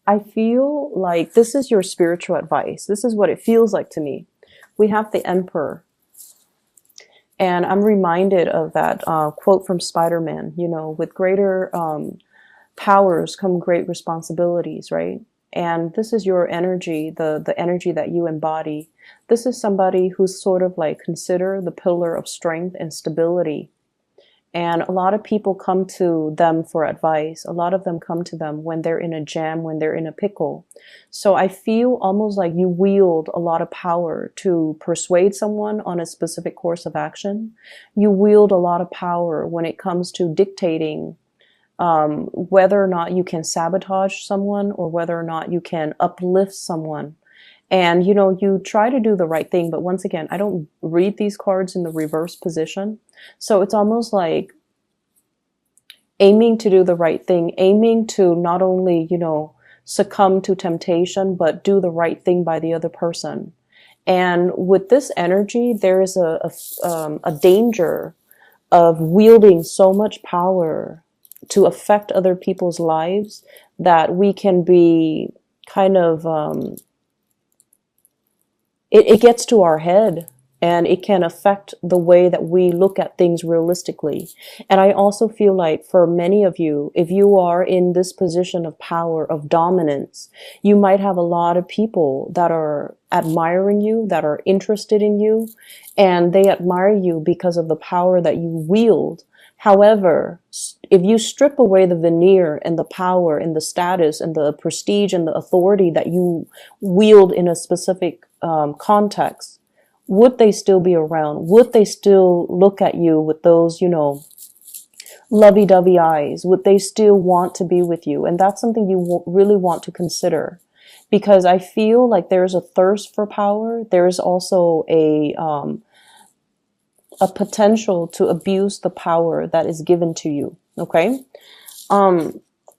I feel like this is your spiritual advice. This is what it feels like to me. We have the Emperor. And I'm reminded of that quote from Spider-Man, you know, with greater powers come great responsibilities, right? And this is your energy, the energy that you embody. This is somebody who's sort of like consider the pillar of strength and stability. And a lot of people come to them for advice. A lot of them come to them when they're in a jam, when they're in a pickle. So I feel almost like you wield a lot of power to persuade someone on a specific course of action. You wield a lot of power when it comes to dictating whether or not you can sabotage someone or whether or not you can uplift someone. And, you know, you try to do the right thing. But once again, I don't read these cards in the reverse position. So it's almost like aiming to do the right thing, aiming to not only, you know, succumb to temptation, but do the right thing by the other person. And with this energy, there is a danger of wielding so much power to affect other people's lives that we can be kind of, it gets to our head and it can affect the way that we look at things realistically. And I also feel like for many of you, if you are in this position of power, of dominance, you might have a lot of people that are admiring you, that are interested in you, and they admire you because of the power that you wield. However, if you strip away the veneer and the power and the status and the prestige and the authority that you wield in a specific context, would they still be around? Would they still look at you with those, you know, lovey-dovey eyes? Would they still want to be with you? And that's something you really want to consider, because I feel like there's a thirst for power. There is also a potential to abuse the power that is given to you. Okay.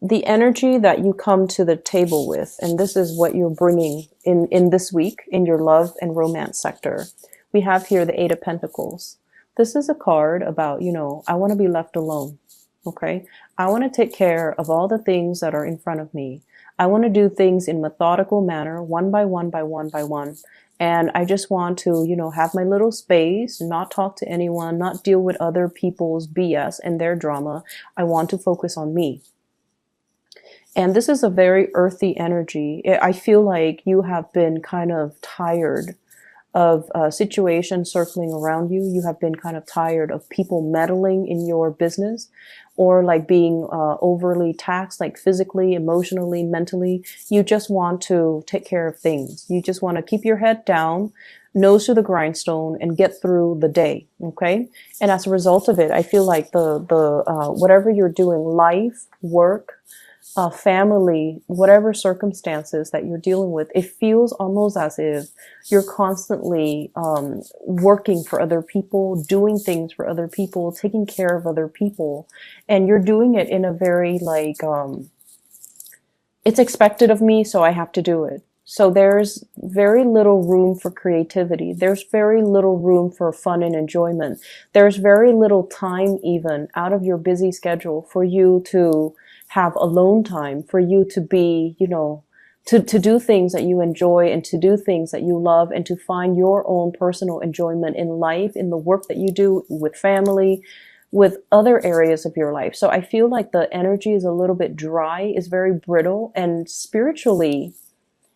The energy that you come to the table with, and this is what you're bringing in this week in your love and romance sector. We have here the Eight of Pentacles. This is a card about, you know, I want to be left alone. Okay. I want to take care of all the things that are in front of me. I want to do things in methodical manner, one by one by one by one. And I just want to, you know, have my little space, not talk to anyone, not deal with other people's BS and their drama. I want to focus on me. And this is a very earthy energy. I feel like you have been kind of tired of situations circling around you. You have been kind of tired of people meddling in your business, or like being overly taxed, like physically, emotionally, mentally. You just want to take care of things. You just want to keep your head down, nose to the grindstone, and get through the day. Okay. And as a result of it, I feel like the whatever you're doing, life, work, family, whatever circumstances that you're dealing with, it feels almost as if you're constantly working for other people, doing things for other people, taking care of other people. And you're doing it in a very like, it's expected of me, so I have to do it. So there's very little room for creativity. There's very little room for fun and enjoyment. There's very little time even out of your busy schedule for you to have alone time, for you to be, you know, to do things that you enjoy and to do things that you love and to find your own personal enjoyment in life, in the work that you do with family, with other areas of your life. So I feel like the energy is a little bit dry, is very brittle, and spiritually,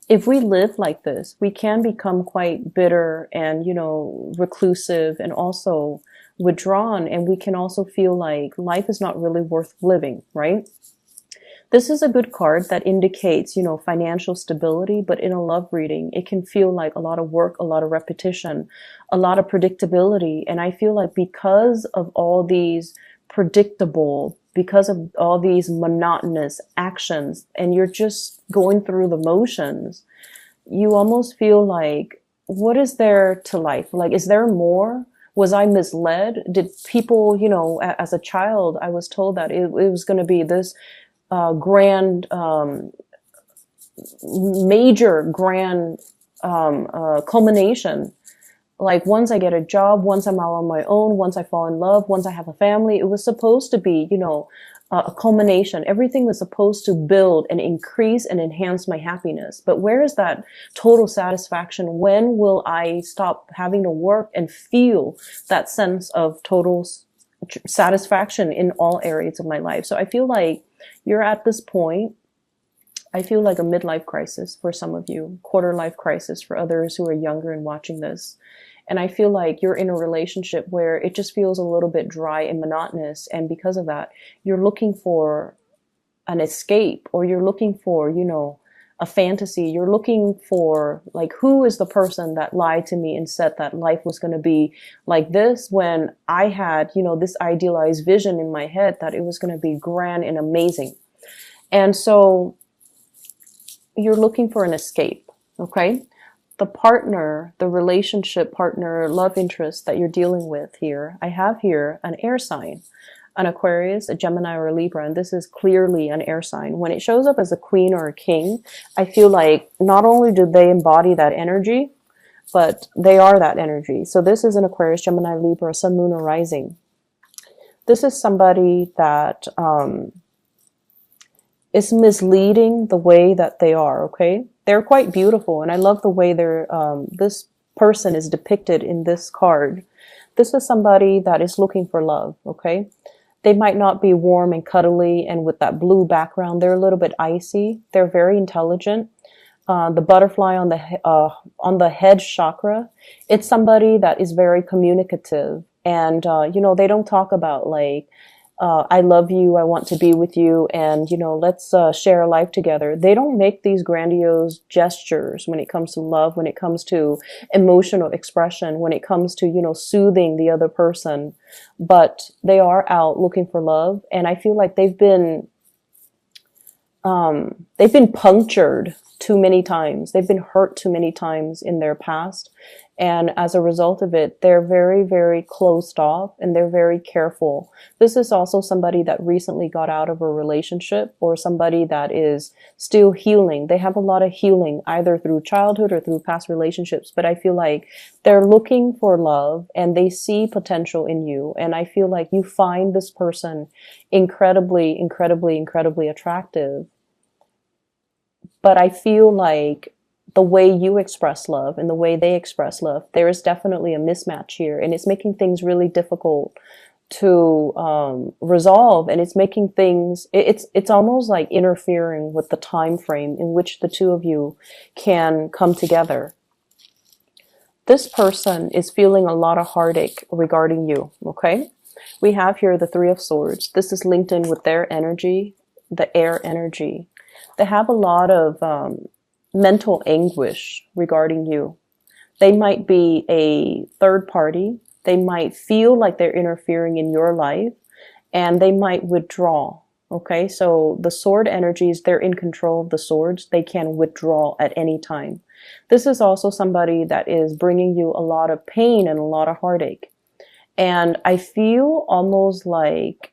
if we live like this, we can become quite bitter and, you know, reclusive and also withdrawn. And we can also feel like life is not really worth living, right? This is a good card that indicates, you know, financial stability, but in a love reading, it can feel like a lot of work, a lot of repetition, a lot of predictability. And I feel like because of all these predictable, because of all these monotonous actions, and you're just going through the motions, you almost feel like, what is there to life? Like, is there more? Was I misled? Did people, you know, as a child, I was told that it was going to be this grand, major grand culmination. Like once I get a job, once I'm out on my own, once I fall in love, once I have a family, it was supposed to be, you know, a culmination. Everything was supposed to build and increase and enhance my happiness. But where is that total satisfaction? When will I stop having to work and feel that sense of total satisfaction in all areas of my life? So I feel like you're at this point. I feel like a midlife crisis for some of you, quarter life crisis for others who are younger and watching this. And I feel like you're in a relationship where it just feels a little bit dry and monotonous. And because of that, you're looking for an escape, or you're looking for, you know, a fantasy. You're looking for, like, who is the person that lied to me and said that life was going to be like this, when I had, you know, this idealized vision in my head that it was going to be grand and amazing. And so you're looking for an escape. Okay. The partner, the relationship partner, love interest that you're dealing with here, I have here an air sign, an Aquarius, a Gemini, or a Libra, and this is clearly an air sign. When it shows up as a queen or a king, I feel like not only do they embody that energy, but they are that energy. So this is an Aquarius, Gemini, Libra, Sun, Moon, or Rising. This is somebody that is misleading the way that they are, okay? They're quite beautiful, and I love the way they're, this person is depicted in this card. This is somebody that is looking for love, okay? They might not be warm and cuddly and with that blue background. They're a little bit icy. They're very intelligent. The butterfly on the head chakra, it's somebody that is very communicative. And, you know, they don't talk about like, I love you, I want to be with you, and, you know, let's share a life together. They don't make these grandiose gestures when it comes to love, when it comes to emotional expression, when it comes to, you know, soothing the other person. But they are out looking for love, and I feel like they've been punctured too many times. They've been hurt too many times in their past. And as a result of it, they're very, very closed off, and they're very careful. This is also somebody that recently got out of a relationship, or somebody that is still healing. They have a lot of healing either through childhood or through past relationships. But I feel like they're looking for love, and they see potential in you. And I feel like you find this person incredibly, incredibly, incredibly attractive. But I feel like the way you express love and the way they express love, there is definitely a mismatch here, and it's making things really difficult to resolve, and it's making things, it's almost like interfering with the time frame in which the two of you can come together. This person is feeling a lot of heartache regarding you, okay? We have here the Three of Swords. This is linked in with their energy, the air energy. They have a lot of mental anguish regarding you. They might be a third party. They might feel like they're interfering in your life, and they might withdraw. Okay, so the sword energies, they're in control of the swords. They can withdraw at any time. This is also somebody that is bringing you a lot of pain and a lot of heartache. And I feel almost like,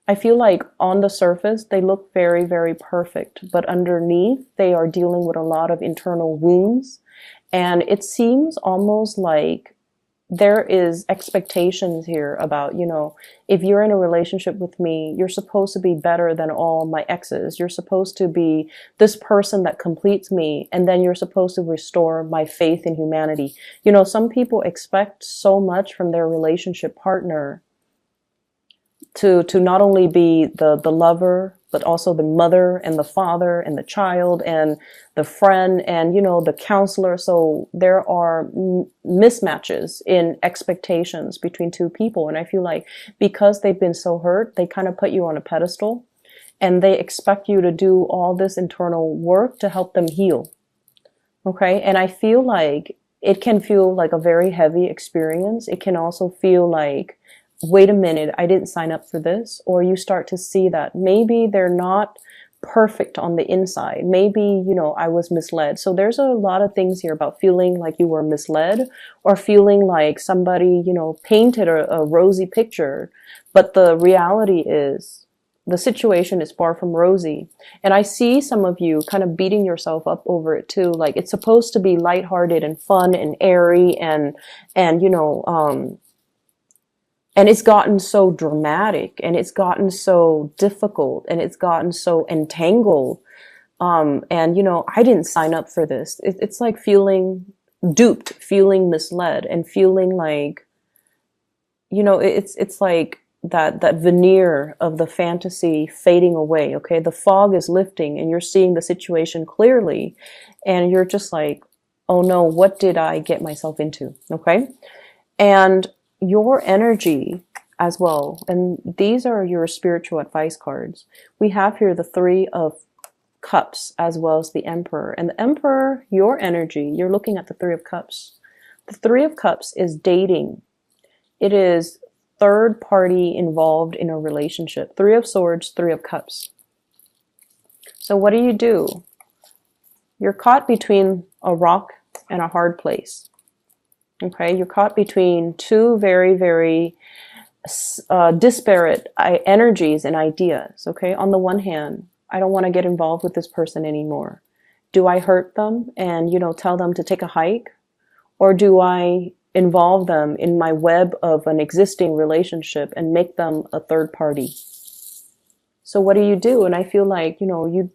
on the surface, they look very, very perfect, but underneath, they are dealing with a lot of internal wounds. And it seems almost like there is expectations here about, you know, if you're in a relationship with me, you're supposed to be better than all my exes. You're supposed to be this person that completes me, and then you're supposed to restore my faith in humanity. You know, some people expect so much from their relationship partner to not only be the lover, but also the mother and the father and the child and the friend and, you know, the counselor. So there are mismatches in expectations between two people. And I feel like because they've been so hurt, they kind of put you on a pedestal, and they expect you to do all this internal work to help them heal. Okay. And I feel like it can feel like a very heavy experience. It can also feel like, wait a minute, I didn't sign up for this. Or you start to see that maybe they're not perfect on the inside. Maybe, you know, I was misled. So there's a lot of things here about feeling like you were misled, or feeling like somebody, you know, painted a rosy picture. But the reality is the situation is far from rosy. And I see some of you kind of beating yourself up over it too. Like, it's supposed to be lighthearted and fun and airy and, you know, And it's gotten so dramatic, and it's gotten so difficult, and it's gotten so entangled. And I didn't sign up for this. It's like feeling duped, feeling misled, and feeling like, it's like that veneer of the fantasy fading away. Okay. The fog is lifting and you're seeing the situation clearly, and you're just like, oh no, what did I get myself into? Okay. And your energy as well. And these are your spiritual advice cards. We have here the Three of Cups as well as the Emperor. And the Emperor, your energy, you're looking at the Three of Cups. The Three of Cups is dating. It is third party involved in a relationship. Three of Swords, Three of Cups. So what do? You're caught between a rock and a hard place. Okay, you're caught between two very, very disparate energies and ideas. Okay, on the one hand, I don't want to get involved with this person anymore. Do I hurt them and, tell them to take a hike? Or do I involve them in my web of an existing relationship and make them a third party? So what do? And I feel like, you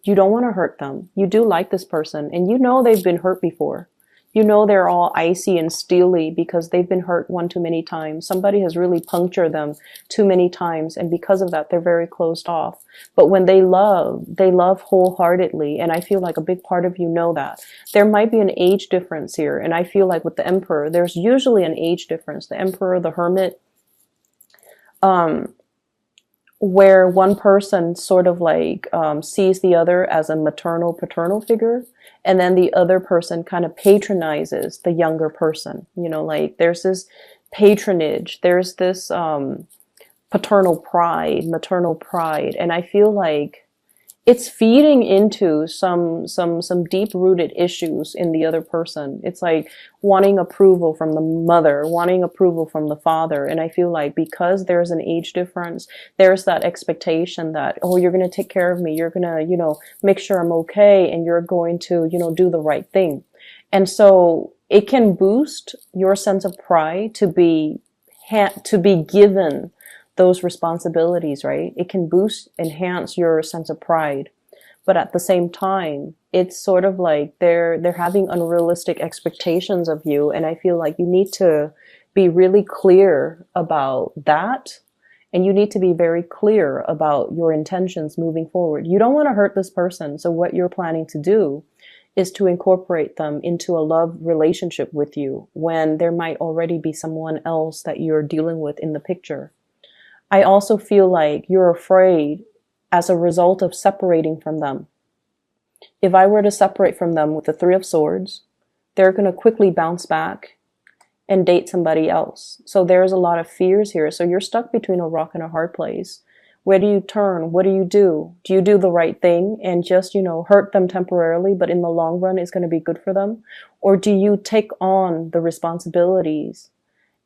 don't want to hurt them. You do like this person, and they've been hurt before. They're all icy and steely because they've been hurt one too many times. Somebody has really punctured them too many times, and because of that, they're very closed off. But when they love wholeheartedly, and I feel like a big part of you know that. There might be an age difference here, and I feel like with the Emperor, there's usually an age difference. The Emperor, the Hermit, where one person sort of like sees the other as a maternal, paternal figure, and then the other person kind of patronizes the younger person. Like there's this patronage, there's this paternal pride, maternal pride, and I feel like it's feeding into some deep-rooted issues in the other person. It's like wanting approval from the mother, wanting approval from the father. And I feel like because there's an age difference, there's that expectation that, oh, you're going to take care of me. You're going to, make sure I'm okay. And you're going to, do the right thing. And so it can boost your sense of pride to be given those responsibilities, right? It can enhance your sense of pride. But at the same time, it's sort of like they're having unrealistic expectations of you. And I feel like you need to be really clear about that. And you need to be very clear about your intentions moving forward. You don't want to hurt this person. So what you're planning to do is to incorporate them into a love relationship with you when there might already be someone else that you're dealing with in the picture. I also feel like you're afraid as a result of separating from them. If I were to separate from them with the Three of Swords, they're going to quickly bounce back and date somebody else. So there's a lot of fears here. So you're stuck between a rock and a hard place. Where do you turn? What do you do? Do you do the right thing and just, hurt them temporarily, but in the long run, it's going to be good for them? Or do you take on the responsibilities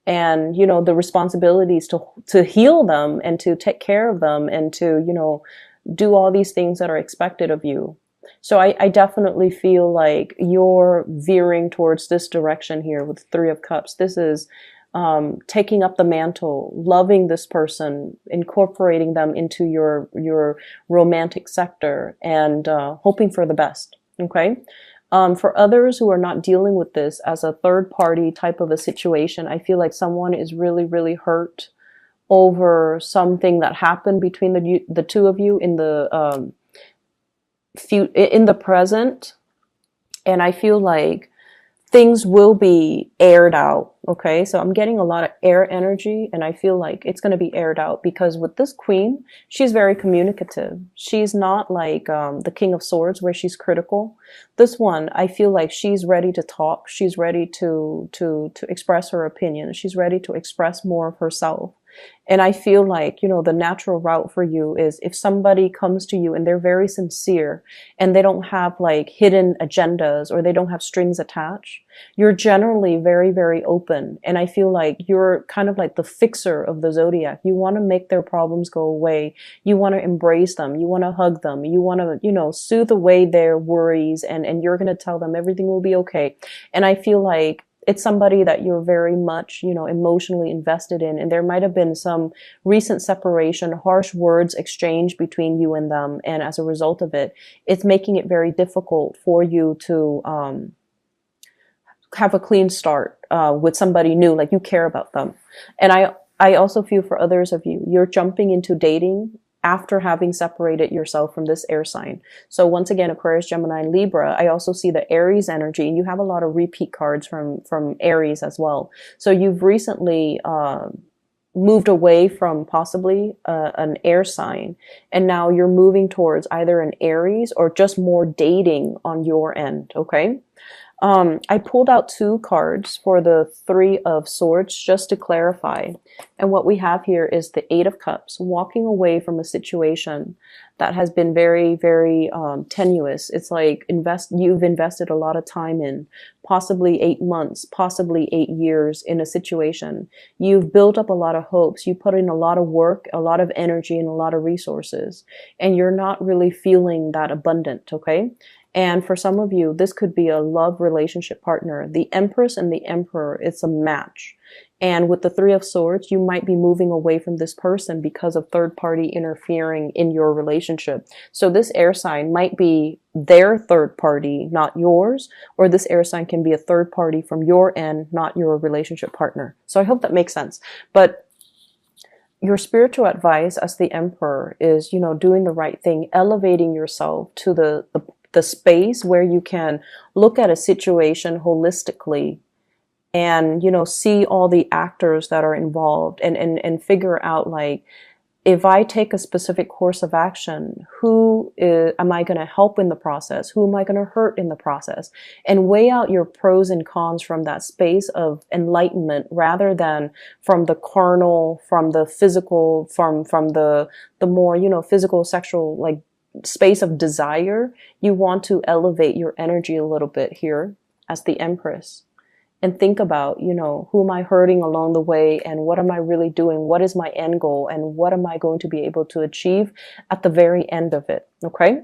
and, the responsibilities to heal them and to take care of them and to, do all these things that are expected of you? So I definitely feel like you're veering towards this direction here with Three of Cups. This is taking up the mantle, loving this person, incorporating them into your romantic sector, and hoping for the best. Okay. For others who are not dealing with this as a third party type of a situation, I feel like someone is really, really hurt over something that happened between the two of you in the present. And I feel like things will be aired out. Okay, so I'm getting a lot of air energy, and I feel like it's going to be aired out because with this Queen, she's very communicative. She's not like the King of Swords where she's critical. This one, I feel like she's ready to talk. She's ready to express her opinion. She's ready to express more of herself. And I feel like, the natural route for you is if somebody comes to you and they're very sincere and they don't have like hidden agendas or they don't have strings attached, you're generally very, very open. And I feel like you're kind of like the fixer of the zodiac. You want to make their problems go away. You want to embrace them. You want to hug them. You want to, soothe away their worries, and you're going to tell them everything will be okay. And I feel like it's somebody that you're very much, emotionally invested in. And there might have been some recent separation, harsh words exchanged between you and them. And as a result of it, it's making it very difficult for you to have a clean start with somebody new, like you care about them. And I also feel for others of you, you're jumping into dating after having separated yourself from this air sign. So once again, Aquarius, Gemini, and Libra, I also see the Aries energy, and you have a lot of repeat cards from Aries as well. So you've recently moved away from possibly an air sign, and now you're moving towards either an Aries or just more dating on your end, okay? I pulled out 2 cards for the 3 of Swords just to clarify. And what we have here is the 8 of Cups, walking away from a situation that has been very, very tenuous. It's like you've invested a lot of time in, possibly 8 months, possibly 8 years in a situation. You've built up a lot of hopes. You put in a lot of work, a lot of energy, and a lot of resources. And you're not really feeling that abundant, okay? And for some of you, this could be a love relationship partner. The Empress and the Emperor, it's a match. And with the 3 of Swords, you might be moving away from this person because of third party interfering in your relationship. So this air sign might be their third party, not yours, or this air sign can be a third party from your end, not your relationship partner. So I hope that makes sense. But your spiritual advice as the Emperor is, doing the right thing, elevating yourself to the space where you can look at a situation holistically and, see all the actors that are involved and figure out, like, if I take a specific course of action, am I going to help in the process? Who am I going to hurt in the process? And weigh out your pros and cons from that space of enlightenment rather than from the carnal, from the physical, from the more, physical, sexual, like, space of desire. You want to elevate your energy a little bit here as the Empress and think about, who am I hurting along the way, and what am I really doing? What is my end goal, and what am I going to be able to achieve at the very end of it? Okay.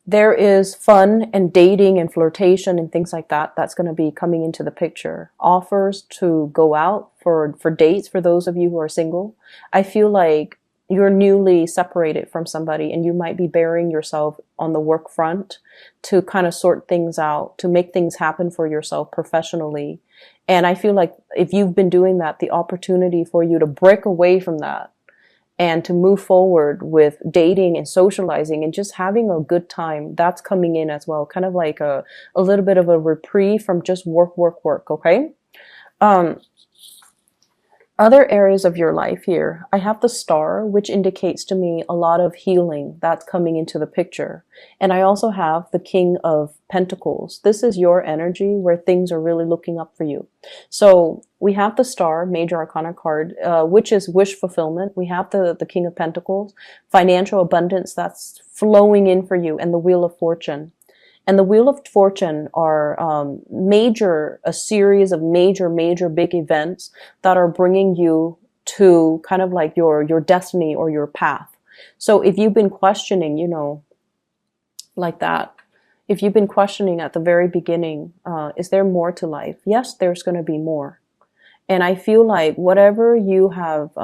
There is fun and dating and flirtation and things like that. That's going to be coming into the picture. Offers to go out for dates for those of you who are single. I feel like you're newly separated from somebody and you might be burying yourself on the work front to kind of sort things out, to make things happen for yourself professionally. And I feel like if you've been doing that, the opportunity for you to break away from that and to move forward with dating and socializing and just having a good time, that's coming in as well. Kind of like a little bit of a reprieve from just work, okay? Other areas of your life here, I have the Star, which indicates to me a lot of healing that's coming into the picture. And I also have the King of Pentacles. This is your energy where things are really looking up for you. So we have the Star, Major Arcana card, which is wish fulfillment. We have the King of Pentacles, financial abundance that's flowing in for you, and the Wheel of Fortune. And the Wheel of Fortune are a series of major big events that are bringing you to kind of like your destiny or your path. So if you've been questioning, like that, if you've been questioning at the very beginning, is there more to life? Yes, there's going to be more. And I feel like whatever you have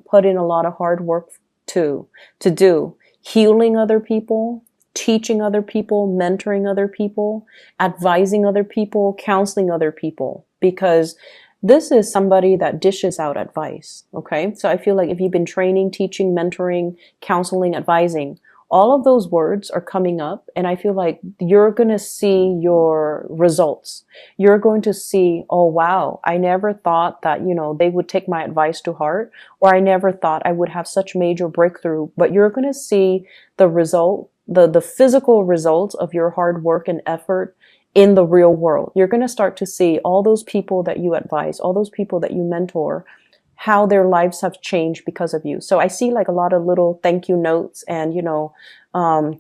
put in a lot of hard work to do, healing other people, teaching other people, mentoring other people, advising other people, counseling other people, because this is somebody that dishes out advice, okay? So I feel like if you've been training, teaching, mentoring, counseling, advising, all of those words are coming up, and I feel like you're going to see your results. You're going to see, oh wow, I never thought that, they would take my advice to heart, or I never thought I would have such major breakthrough, but you're going to see the result, the physical results of your hard work and effort in the real world. You're going to start to see all those people that you advise, all those people that you mentor, how their lives have changed because of you. So I see like a lot of little thank you notes and,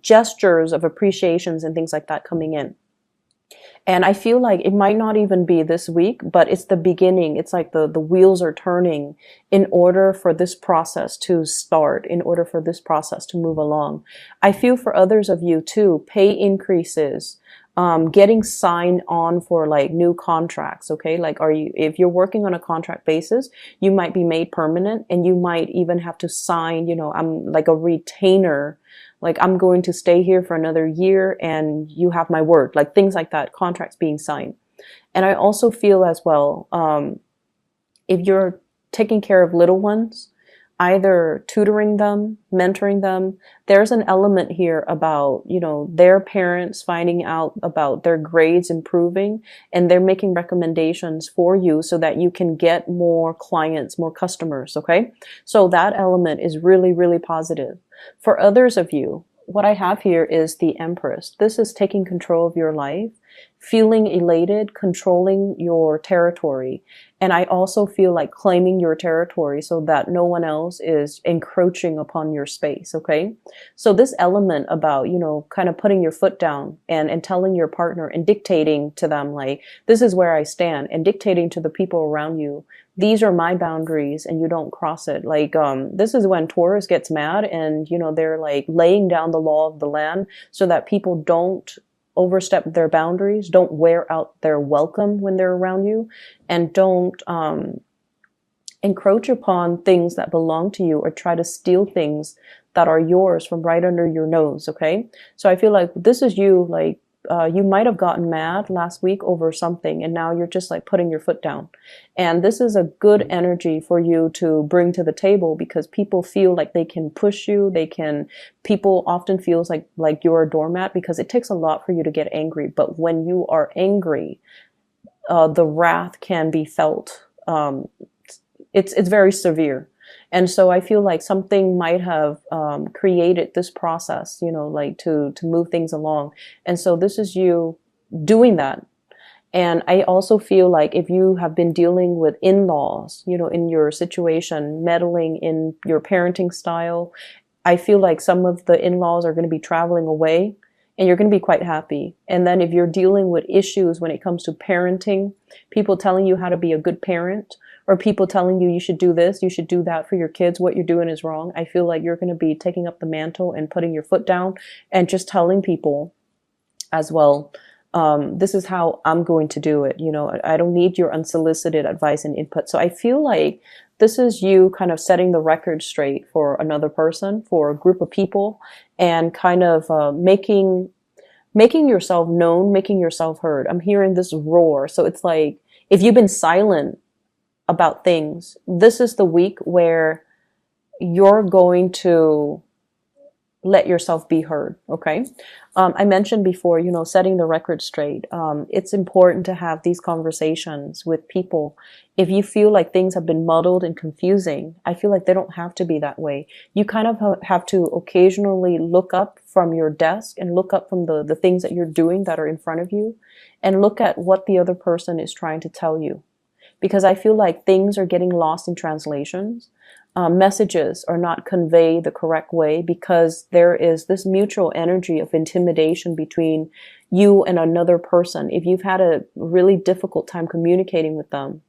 gestures of appreciations and things like that coming in. And I feel like it might not even be this week, but it's the beginning. It's like the wheels are turning in order for this process to start, in order for this process to move along. I feel for others of you too, pay increases, getting signed on for like new contracts. Okay. Like, if you're working on a contract basis, you might be made permanent, and you might even have to sign, I'm like a retainer. Like, I'm going to stay here for another year and you have my word, like things like that, contracts being signed. And I also feel as well, if you're taking care of little ones, either tutoring them, mentoring them, there's an element here about, their parents finding out about their grades improving, and they're making recommendations for you so that you can get more clients, more customers. Okay. So that element is really, really positive. For others of you, what I have here is the Empress. This is taking control of your life, feeling elated, controlling your territory. And I also feel like claiming your territory so that no one else is encroaching upon your space. Okay. So this element about, kind of putting your foot down and telling your partner and dictating to them, like, this is where I stand, and dictating to the people around you, these are my boundaries and you don't cross it. Like, this is when Taurus gets mad and, they're like laying down the law of the land so that people don't overstep their boundaries, don't wear out their welcome when they're around you, and don't encroach upon things that belong to you or try to steal things that are yours from right under your nose. Okay. So I feel like this is you, like, you might have gotten mad last week over something, and now you're just like putting your foot down. And this is a good energy for you to bring to the table, because people feel like they can push you. People often feels like you're a doormat, because it takes a lot for you to get angry. But when you are angry, the wrath can be felt. It's very severe. And so I feel like something might have created this process, like to move things along. And so this is you doing that. And I also feel like if you have been dealing with in-laws, in your situation, meddling in your parenting style, I feel like some of the in-laws are going to be traveling away, and you're going to be quite happy. And then if you're dealing with issues when it comes to parenting, people telling you how to be a good parent, or people telling you should do this, you should do that for your kids, what you're doing is wrong, I feel like you're going to be taking up the mantle and putting your foot down and just telling people as well, this is how I'm going to do it. I don't need your unsolicited advice and input. So I feel like this is you kind of setting the record straight for another person, for a group of people, and kind of making yourself known, making yourself heard. I'm hearing this roar. So it's like, if you've been silent about things, this is the week where you're going to let yourself be heard. Okay. I mentioned before, setting the record straight. It's important to have these conversations with people. If you feel like things have been muddled and confusing, I feel like they don't have to be that way. You kind of have to occasionally look up from your desk and look up from the things that you're doing that are in front of you, and look at what the other person is trying to tell you. Because I feel like things are getting lost in translations. Messages are not conveyed the correct way, because there is this mutual energy of intimidation between you and another person. If you've had a really difficult time communicating with them,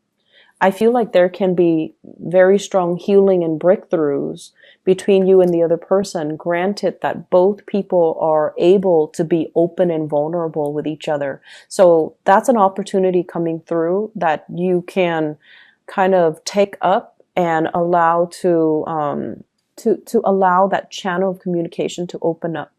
I feel like there can be very strong healing and breakthroughs between you and the other person, granted that both people are able to be open and vulnerable with each other. So that's an opportunity coming through that you can kind of take up and allow to allow that channel of communication to open up.